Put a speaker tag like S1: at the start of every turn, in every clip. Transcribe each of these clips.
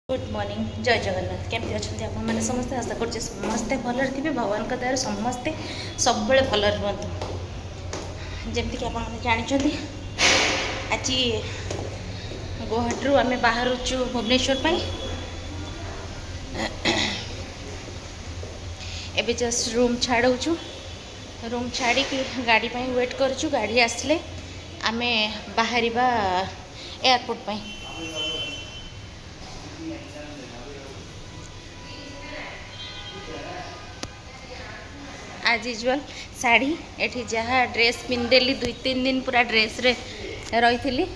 S1: Good morning जय जगन्नाथ केमती अच्छा आप समस्ते आशा कर समस्ते भल थे भगवान दयार समस्ते सब भल रुहतु जमीक आप जानते आज गुवाहाटी आम बाहरुचु भुवनेश्वर एबे जस्ट रूम छाड़ू रूम छाड़ी गाड़ी वेट करूँ गाड़ी आसले आम बाहर एयरपोर्ट पर आज यूजुअल शाढ़ी एठी जहाँ ड्रेस पिंधेली 2-3 दिन पूरा ड्रेस रे रही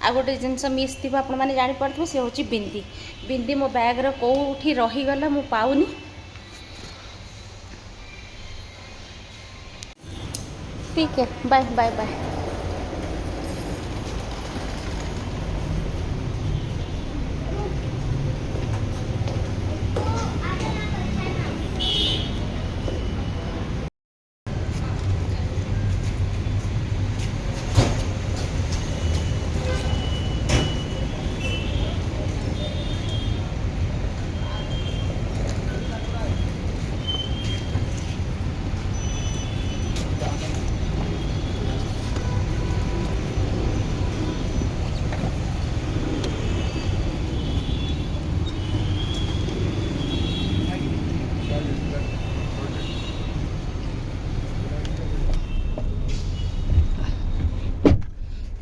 S1: आ गोटे जिनस मिस थी आप जापर सी हूँ बिंदी बिंदी मो बैग कौटी रहीगला मु पाऊनी ठीक है बाय बाय बाय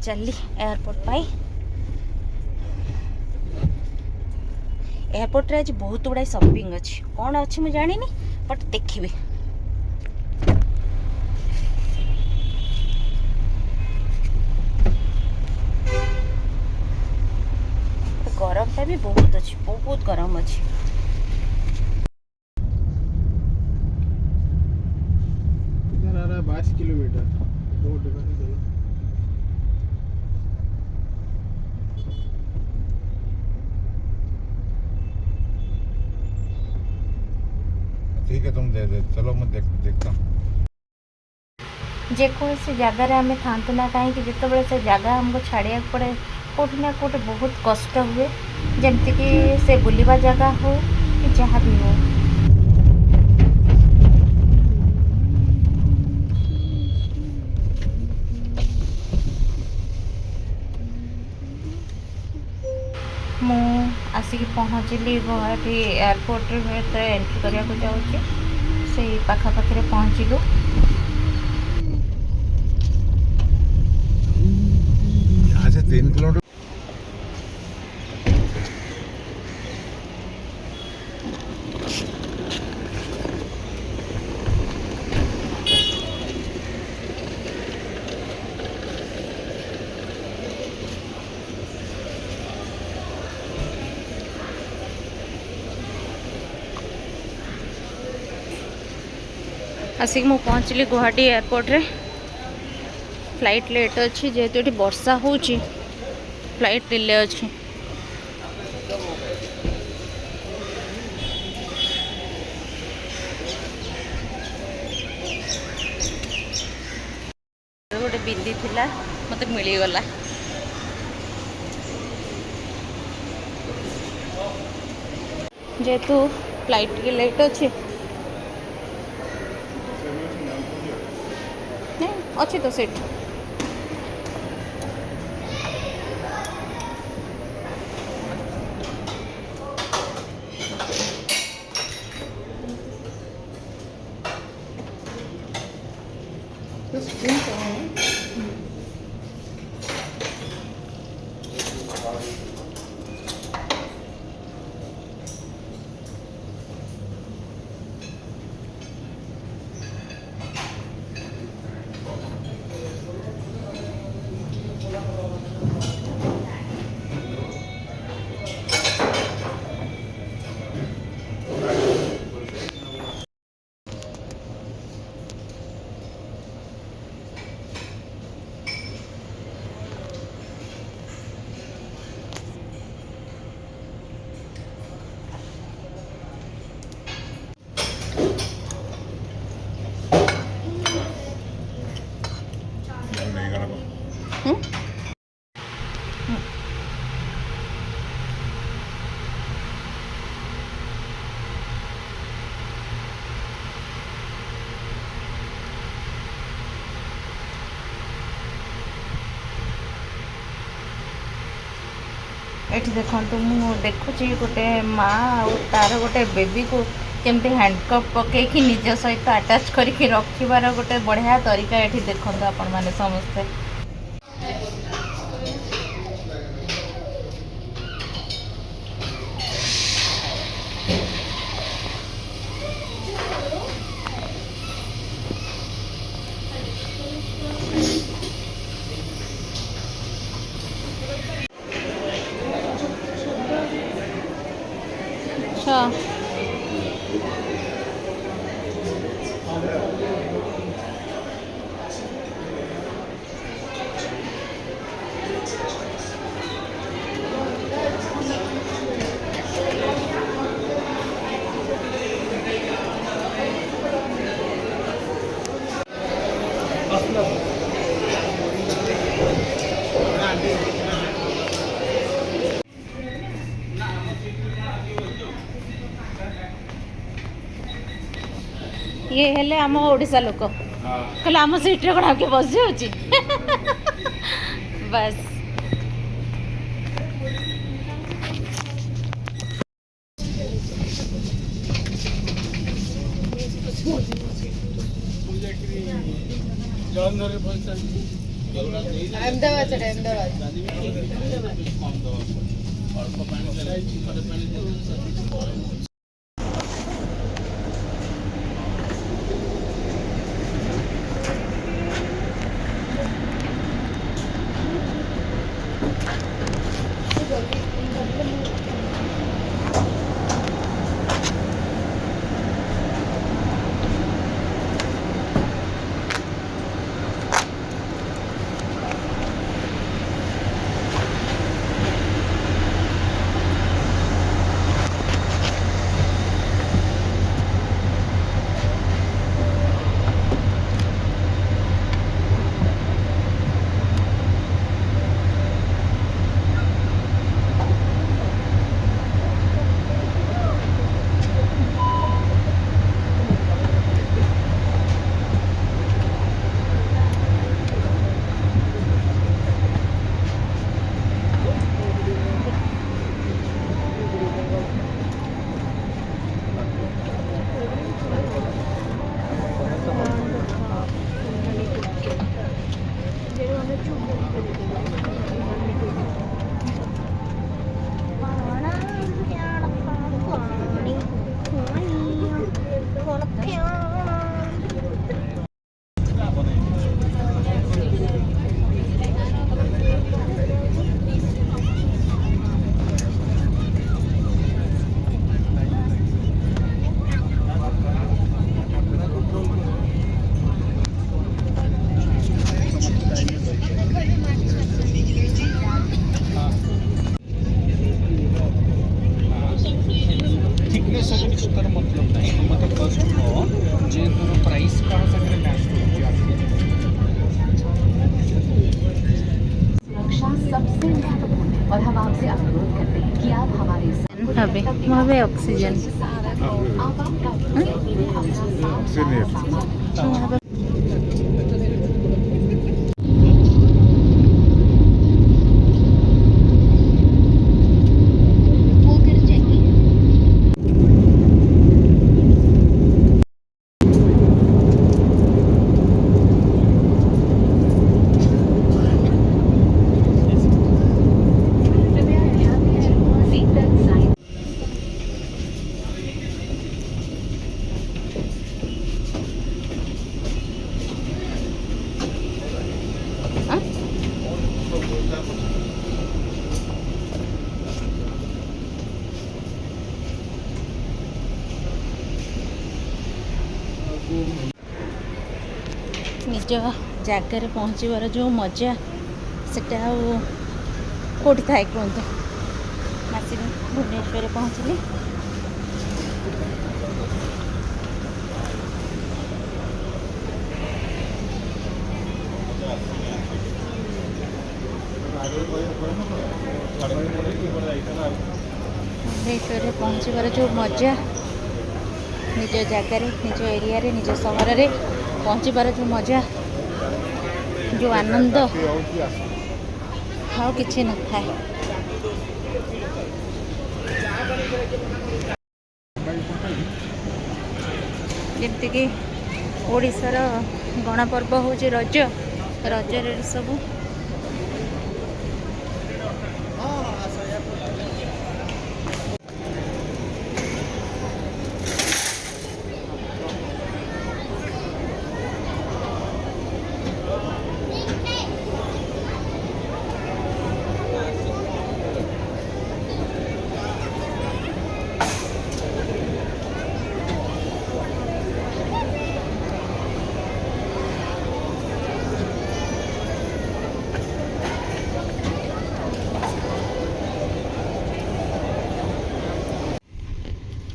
S1: चली एयरपोर्ट पाई एयरपोर्ट रे आज बहुत गुड़ाई शॉपिंग अच्छी कौन अच्छी मुझे जानी बट देखी गरम भी बहुत अच्छी बहुत गरम अच्छी
S2: कितना 22 किलोमीटर
S3: ठीक है तुम दे दे चलो मैं देखता
S1: जेकोसी जगार आम था ना कहीं जिते से जगह हमको छाड़ा पड़े कौटि ना कौटे बहुत कष्ट हुए जमती कि से बुलवा जगह हो कि जहाँ भी हो मु आसिक पहुँचली गुवाहाटी एयरपोर्ट में एंट्री करने को जाऊँगी से पाखापाखि पहुँचलु
S3: यहाँ से 3 किलोमीटर
S1: आसिक मु पहुँचली गुवाहाटी एयरपोर्ट रे फ्लाइट लेट अच्छी जेहेतु ये वर्षा हो फ्लाइट डिले अच्छी गोटे बिंदी थिला मते मिलीगला जेहेतु फ्लाइट के लेट अच्छी अच्छी तो सीट ଏଠି ଦେଖନ୍ତୁ ମୁଁ ଦେଖୁଛି ଗୋଟେ ମା ଆଉ ତାର ଗୋଟେ ବେବିକୁ କେମିତି ହ୍ୟାଣ୍ଡକପ୍ ପକେଇକି ନିଜ ସହିତ ଆଟାଚ୍ କରିକି ରଖିବାର ଗୋଟେ ବଢ଼ିଆ ତରିକା ଏଠି ଦେଖନ୍ତୁ ଆପଣମାନେ ସମସ୍ତେ। ଆଚ୍ଛା ଇଏ ହେଲେ ଆମ ଓଡ଼ିଶା ଲୋକ କହିଲେ ଆମ ସିଟ୍ରେ କ'ଣ ଆଉ କିଏ ବସିଯାଉଛି ବାସ୍।
S4: थिकनेस सब कुछ तर मतलब नहीं मतलब फर्स्ट फ्लोर जे दोनों प्राइस का सगळे मैच होती है
S5: सुरक्षा सबसे महत्वपूर्ण है और हम आपसे अनुरोध करते हैं कि आप हमारे
S1: হবে হবে অক্সিজেন ନିଜ ଜାଗାରେ ପହଞ୍ଚିବାର ଯେଉଁ ମଜା ସେଟା ଆଉ କେଉଁଠି ଥାଏ କୁହନ୍ତୁ। ଆସିକି ଭୁବନେଶ୍ୱରରେ ପହଞ୍ଚିଲି। ଭୁବନେଶ୍ୱରରେ ପହଞ୍ଚିବାର ଯେଉଁ ମଜା, ନିଜ ଜାଗାରେ ନିଜ ଏରିଆରେ ନିଜ ସହରରେ ପହଞ୍ଚିବାର ଯେଉଁ ମଜା, ଯେଉଁ ଆନନ୍ଦ ଆଉ କିଛି ନଥାଏ। ଯେମିତିକି ଓଡ଼ିଶାର ଗଣପର୍ବ ହେଉଛି ରଜ। ରଜରେ ସବୁ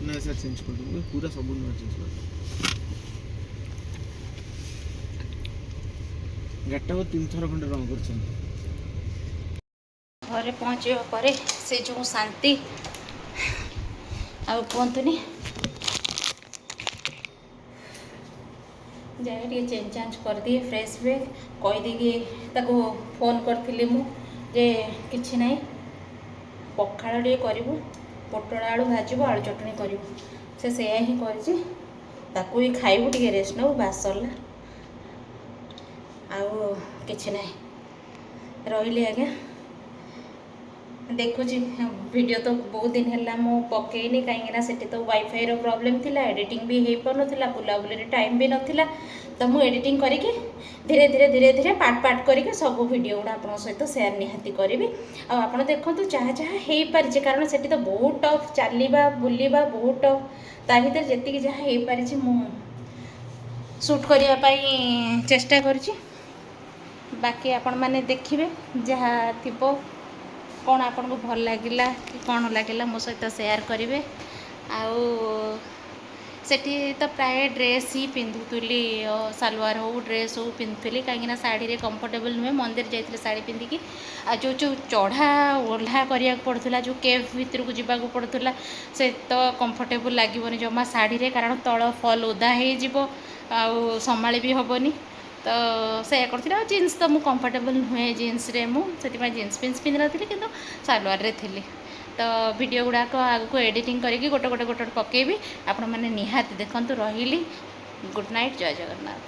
S2: ନା ସାର୍ ଚେଞ୍ଜ କରିଦେବୁ ପୁରା ସବୁ ନୂଆ ଚେଞ୍ଜ କରିଦେବୁ। ଗାଡ଼ିଟାକୁ 3 ଥର ଖଣ୍ଡେ ରଙ୍ଗ କରିଛନ୍ତି।
S1: ଘରେ ପହଞ୍ଚିବା ପରେ ସେ ଯେଉଁ ଶାନ୍ତି ଆଉ କୁହନ୍ତୁନି। ଯାଏ ଟିକେ ଚେଞ୍ଜ ଚାଞ୍ଜ କରିଦିଏ, ଫ୍ରେଶ୍ ହୁଏ। କହିଦେଇକି ତାକୁ ଫୋନ୍ କରିଥିଲି ମୁଁ ଯେ କିଛି ନାହିଁ, ପଖାଳ ଟିକେ କରିବୁ, ପୋଟଳ ଆଳୁ ଭାଜିବୁ, ଆଳୁ ଚଟଣି କରିବୁ। ସେ ସେଇଆ ହିଁ କରିଛି। ତାକୁ ହିଁ ଖାଇବୁ, ଟିକେ ରେଷ୍ଟ ନେବୁ, ବାସ୍ ସରିଲା। ଆଉ କିଛି ନାହିଁ। ରହିଲି ଆଜ୍ଞା। ଦେଖୁଛି ଭିଡ଼ିଓ ତ ବହୁତ ଦିନ ହେଲା ମୁଁ ପକେଇନି, କାହିଁକିନା ସେଠି ତ ୱାଇଫାଇର ପ୍ରୋବ୍ଲେମ୍ ଥିଲା, ଏଡ଼ିଟିଂ ବି ହେଇପାରୁନଥିଲା, ବୁଲାବୁଲିରେ ଟାଇମ୍ ବି ନଥିଲା। ତ ମୁଁ ଏଡ଼ିଟିଂ କରିକି ଧୀରେ ଧୀରେ ପାର୍ଟ କରିକି ସବୁ ଭିଡ଼ିଓ ଗୁଡ଼ା ଆପଣଙ୍କ ସହିତ ସେୟାର ନିହାତି କରିବି। ଆଉ ଆପଣ ଦେଖନ୍ତୁ ଯାହା ଯାହା ହେଇପାରିଛି, କାରଣ ସେଠି ତ ବହୁତ ଟଫ୍, ଚାଲିବା ବୁଲିବା ବହୁତ ଟଫ୍। ତା ଭିତରେ ଯେତିକି ଯାହା ହେଇପାରିଛି ମୁଁ ସୁଟ୍ କରିବା ପାଇଁ ଚେଷ୍ଟା କରିଛି। ବାକି ଆପଣମାନେ ଦେଖିବେ, ଯାହା ଥିବ କ'ଣ ଆପଣଙ୍କୁ ଭଲ ଲାଗିଲା କି କ'ଣ ଲାଗିଲା ମୋ ସହିତ ସେୟାର କରିବେ। ଆଉ ସେଠି ତ ପ୍ରାୟ ଡ୍ରେସ୍ ହିଁ ପିନ୍ଧୁଥିଲି, ସାଲୱାର ହଉ ଡ୍ରେସ୍ ହଉ ପିନ୍ଧୁଥିଲି, କାହିଁକିନା ଶାଢ଼ୀରେ କମ୍ଫର୍ଟେବଲ୍ ନୁହେଁ। ମନ୍ଦିର ଯାଇଥିଲେ ଶାଢ଼ୀ ପିନ୍ଧିକି, ଆଉ ଯେଉଁ ଚଢ଼ା ଓହ୍ଲା କରିବାକୁ ପଡ଼ୁଥିଲା, ଯେଉଁ କେଭ୍ ଭିତରକୁ ଯିବାକୁ ପଡ଼ୁଥିଲା, ସେ ତ କମ୍ଫର୍ଟେବଲ୍ ଲାଗିବନି ଜମା ଶାଢ଼ୀରେ, କାରଣ ତଳ ଫଲ୍ ଓଦା ହେଇଯିବ, ଆଉ ସମ୍ଭାଳି ବି ହେବନି। ତ ସେଇଆ କରିଥିଲି। ଆଉ ଜିନ୍ସ ତ ମୁଁ କମ୍ଫର୍ଟେବଲ୍ ନୁହେଁ ଜିନ୍ସରେ, ମୁଁ ସେଥିପାଇଁ ଜିନ୍ସ ପିନ୍ଧିନଥିଲି, କିନ୍ତୁ ସାଲୱାରରେ ଥିଲି। ତ ଭିଡ଼ିଓ ଗୁଡ଼ାକ ଆଗକୁ ଏଡ଼ିଟିଂ କରିକି ଗୋଟେ ପକେଇବି। ଆପଣମାନେ ନିହାତି ଦେଖନ୍ତୁ। ରହିଲି। ଗୁଡ଼୍ ନାଇଟ୍, ଜୟ ଜଗନ୍ନାଥ।